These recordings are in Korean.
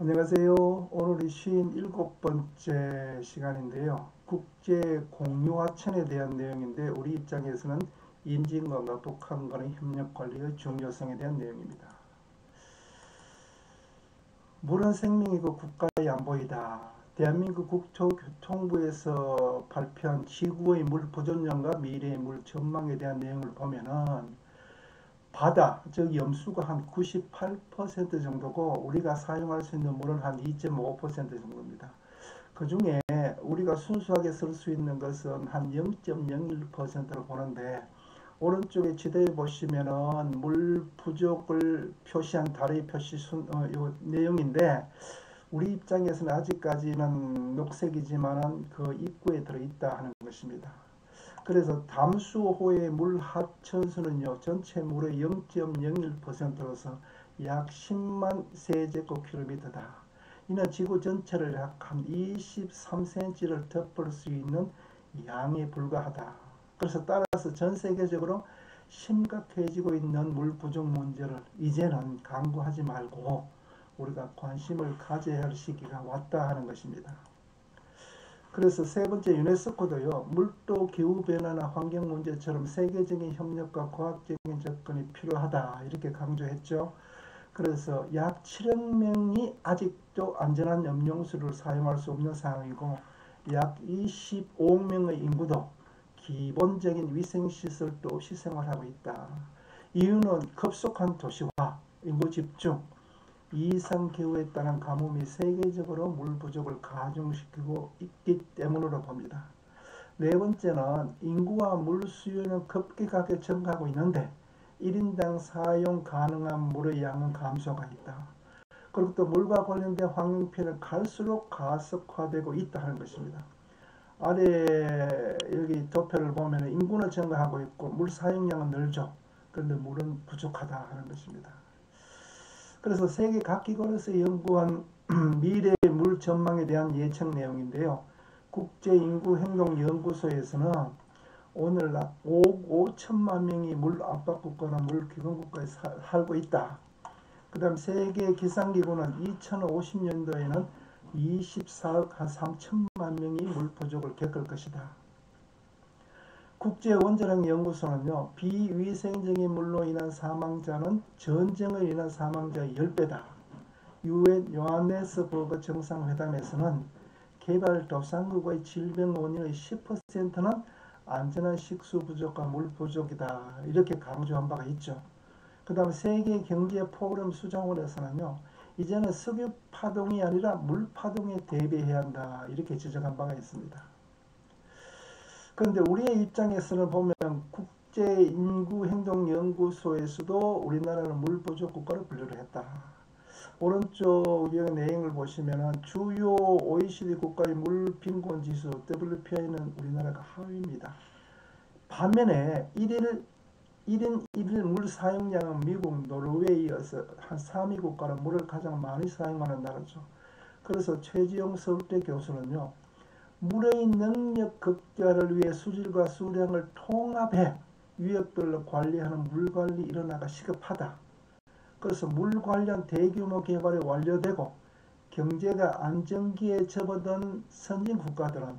안녕하세요. 오늘이 57번째 시간인데요. 국제 공유하천에 대한 내용인데 우리 입장에서는 인진과 북한 간의 협력 관리의 중요성에 대한 내용입니다. 물은 생명이고 국가의 안보이다. 대한민국 국토교통부에서 발표한 지구의 물 보존량과 미래의 물 전망에 대한 내용을 보면은 바다, 즉 염수가 한 98% 정도고 우리가 사용할 수 있는 물은 한 2.5% 정도입니다. 그 중에 우리가 순수하게 쓸 수 있는 것은 한 0.01%로 보는데 오른쪽에 지도에 보시면은 물 부족을 표시한 달의 표시 요 내용인데 우리 입장에서는 아직까지는 녹색이지만은 그 입구에 들어있다 하는 것입니다. 그래서 담수호의 물 합천수는요, 전체 물의 0.01%로서 약 10만 세제곱킬로미터다. 이는 지구 전체를 약 한 23cm를 덮을 수 있는 양에 불과하다. 그래서 따라서 전 세계적으로 심각해지고 있는 물 부족 문제를 이제는 강구하지 말고 우리가 관심을 가져야 할 시기가 왔다 하는 것입니다. 그래서 세 번째 유네스코도요. 물도 기후변화나 환경 문제처럼 세계적인 협력과 과학적인 접근이 필요하다 이렇게 강조했죠. 그래서 약 7억 명이 아직도 안전한 음용수를 사용할 수 없는 상황이고 약 25억 명의 인구도 기본적인 위생시설도 없이 생활하고 있다. 이유는 급속한 도시화, 인구 집중, 이상기후에 따른 가뭄이 세계적으로 물 부족을 가중시키고 있기 때문으로 봅니다. 네 번째는 인구와 물 수요는 급격하게 증가하고 있는데 1인당 사용 가능한 물의 양은 감소가 있다. 그리고 또 물과 관련된 환경피해는 갈수록 가속화되고 있다는 것입니다. 아래 여기 도표를 보면 인구는 증가하고 있고 물 사용량은 늘죠. 그런데 물은 부족하다 하는 것입니다. 그래서 세계 각 기관에서 연구한 미래의 물 전망에 대한 예측 내용인데요. 국제인구행동연구소에서는 오늘날 5억 5천만 명이 물 압박국가나 물 기금국가에 살고 있다. 그 다음 세계기상기구는 2050년도에는 24억 한 3천만 명이 물 부족을 겪을 것이다. 국제원자력연구소는요. 비위생적인 물로 인한 사망자는 전쟁으로 인한 사망자의 10배다. 유엔 요하네스버그 정상회담에서는 개발도상국의 질병 원인의 10%는 안전한 식수 부족과 물 부족이다. 이렇게 강조한 바가 있죠. 그 다음 세계경제포럼 수장원에서는요. 이제는 석유 파동이 아니라 물 파동에 대비해야 한다. 이렇게 지적한 바가 있습니다. 그런데 우리의 입장에서는 보면 국제인구행동연구소에서도 우리나라는 물 부족 국가로 분류를 했다. 오른쪽 내용을 보시면 주요 OECD 국가의 물 빈곤 지수 WPI는 우리나라가 하위입니다. 반면에 1인 1일 물 사용량은 미국, 노르웨이에서 한 3위 국가로 물을 가장 많이 사용하는 나라죠. 그래서 최지영 서울대 교수는요. 물의 능력 극대화를 위해 수질과 수량을 통합해 유역별로 관리하는 물관리 일원화가 시급하다. 그래서 물 관련 대규모 개발이 완료되고 경제가 안정기에 접어든 선진 국가들은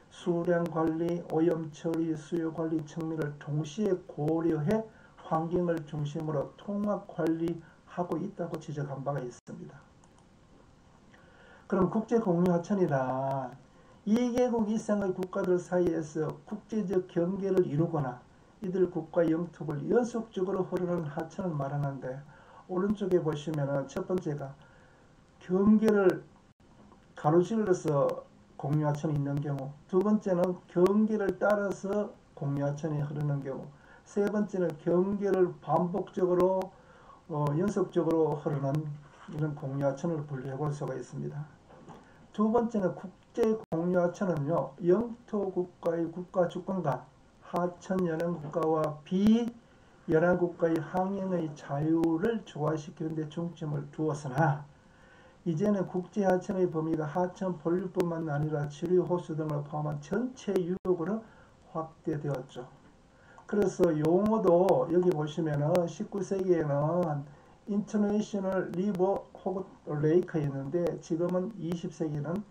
수량 관리, 오염 처리, 수요 관리 측면을 동시에 고려해 환경을 중심으로 통합 관리하고 있다고 지적한 바가 있습니다. 그럼 국제 공유 하천이란 2개국 이상의 국가들 사이에서 국제적 경계를 이루거나 이들 국가 영토를 연속적으로 흐르는 하천을 말하는데 오른쪽에 보시면 첫 번째가 경계를 가로질러서 공유하천이 있는 경우, 두 번째는 경계를 따라서 공유하천이 흐르는 경우, 세 번째는 경계를 반복적으로 연속적으로 흐르는 이런 공유하천을 분류해 볼 수가 있습니다. 두 번째는 국제 공유하천은요, 영토 국가의 국가 주권과 하천 연안 국가와 비연안 국가의 항행의 자유를 조화시키는 데 중점을 두었으나 이제는 국제하천의 범위가 하천 본류뿐만 아니라 지류 호수 등을 포함한 전체 유역으로 확대되었죠. 그래서 용어도 여기 보시면은 19세기에는 인터내셔널 리버 호그 레이크였는데 지금은 20세기는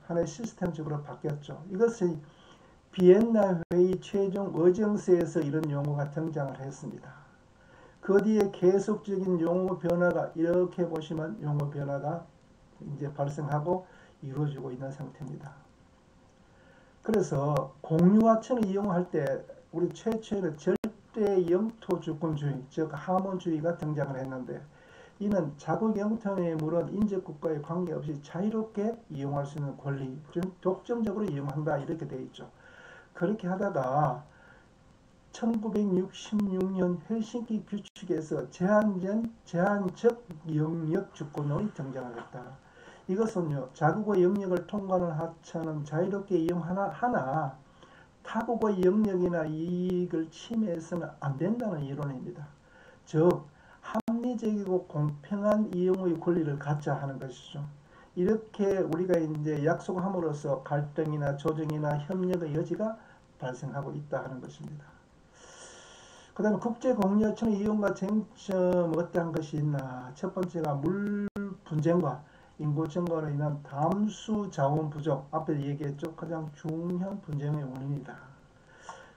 하나의 시스템적으로 바뀌었죠. 이것이 비엔나 회의 최종 의정서에서 이런 용어가 등장을 했습니다. 그 뒤에 계속적인 용어 변화가 이렇게 보시면 용어 변화가 이제 발생하고 이루어지고 있는 상태입니다. 그래서 공유하천을 이용할 때 우리 최초에는 절대 영토 주권주의, 즉 하몬주의가 등장을 했는데 이는 자국 영토의 물은 인접국가에 관계없이 자유롭게 이용할 수 있는 권리, 즉 독점적으로 이용한다 이렇게 되어 있죠. 그렇게 하다가 1966년 헬싱키 규칙에서 제한적 영역 주권론이 등장을 했다. 이것은요, 자국의 영역을 통과하는 하천은 자유롭게 이용하나 타국의 영역이나 이익을 침해해서는 안 된다는 이론입니다. 즉 합리적이고 공평한 이용의 권리를 갖자 하는 것이죠. 이렇게 우리가 이제 약속함으로써 갈등이나 조정이나 협력의 여지가 발생하고 있다 하는 것입니다. 그 다음에 국제공유하천의 이용과 쟁점 어떠한 것이 있나. 첫 번째가 물 분쟁과 인구 증가로 인한 담수 자원 부족, 앞에 얘기했죠. 가장 중요한 분쟁의 원인이다.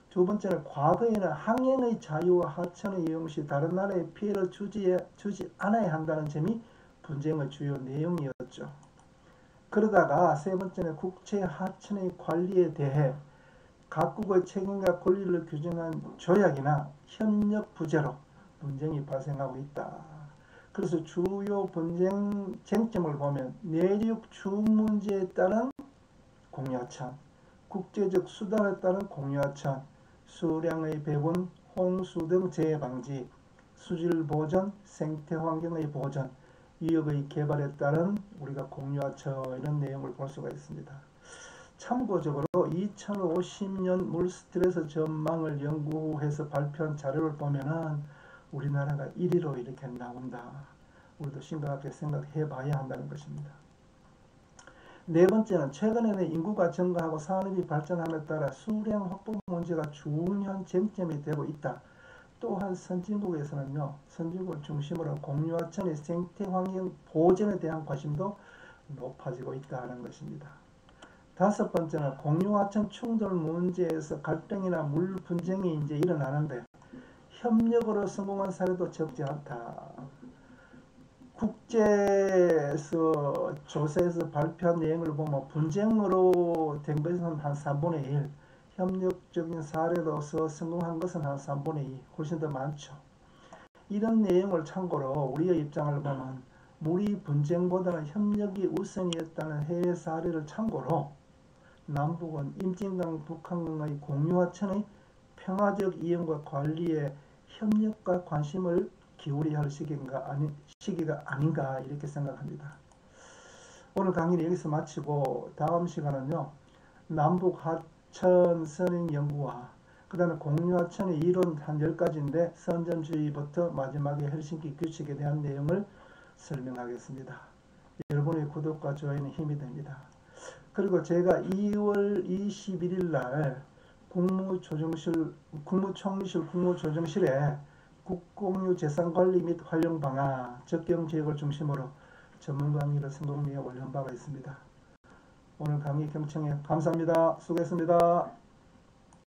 두 번째는 과거에는 항행의 자유와 하천의 이용 시 다른 나라에 피해를 주지 않아야 한다는 점이 분쟁의 주요 내용이었죠. 그러다가 세 번째는 국제 하천의 관리에 대해 각국의 책임과 권리를 규정한 조약이나 협력 부재로 분쟁이 발생하고 있다. 그래서 주요 분쟁 쟁점을 보면 내륙 주 문제에 따른 공유하천, 국제적 수단에 따른 공유하천, 수량의 배분, 홍수 등 재해 방지, 수질 보전, 생태 환경의 보전, 위협의 개발에 따른 우리가 공유하천 이런 내용을 볼 수가 있습니다. 참고적으로 2050년 물스트레스 전망을 연구해서 발표한 자료를 보면은 우리나라가 1위로 이렇게 나온다. 우리도 심각하게 생각해 봐야 한다는 것입니다. 네 번째는 최근에는 인구가 증가하고 산업이 발전함에 따라 수량 확보 문제가 중요한 쟁점이 되고 있다. 또한 선진국에서는요, 선진국을 중심으로 공유하천의 생태환경 보전에 대한 관심도 높아지고 있다는 것입니다. 다섯 번째는 공유하천 충돌 문제에서 갈등이나 물 분쟁이 이제 일어나는데 협력으로 성공한 사례도 적지 않다. 국제에서 조사에서 발표한 내용을 보면 분쟁으로 된 것은 한 3분의 1, 협력적인 사례로서 성공한 것은 한 3분의 2, 훨씬 더 많죠. 이런 내용을 참고로 우리의 입장을 보면 물이 분쟁보다는 협력이 우선이었다는 해외 사례를 참고로 남북은 임진강, 북한강의 공유하천의 평화적 이용과 관리에 협력과 관심을 기울여야 할 시기가 아닌가 이렇게 생각합니다. 오늘 강의는 여기서 마치고 다음 시간은요, 남북 하천 선행 연구와 그 다음에 공유하천의 이론 한 10가지인데 선점주의부터 마지막에 헬싱키 규칙에 대한 내용을 설명하겠습니다. 여러분의 구독과 좋아요는 힘이 됩니다. 그리고 제가 2월 21일 날 국무총리실 국공유 재산관리 및 활용 방안 적경 지역을 중심으로 전문 강의를 성공리에 올린 바가 있습니다. 오늘 강의 경청에 감사합니다. 수고했습니다.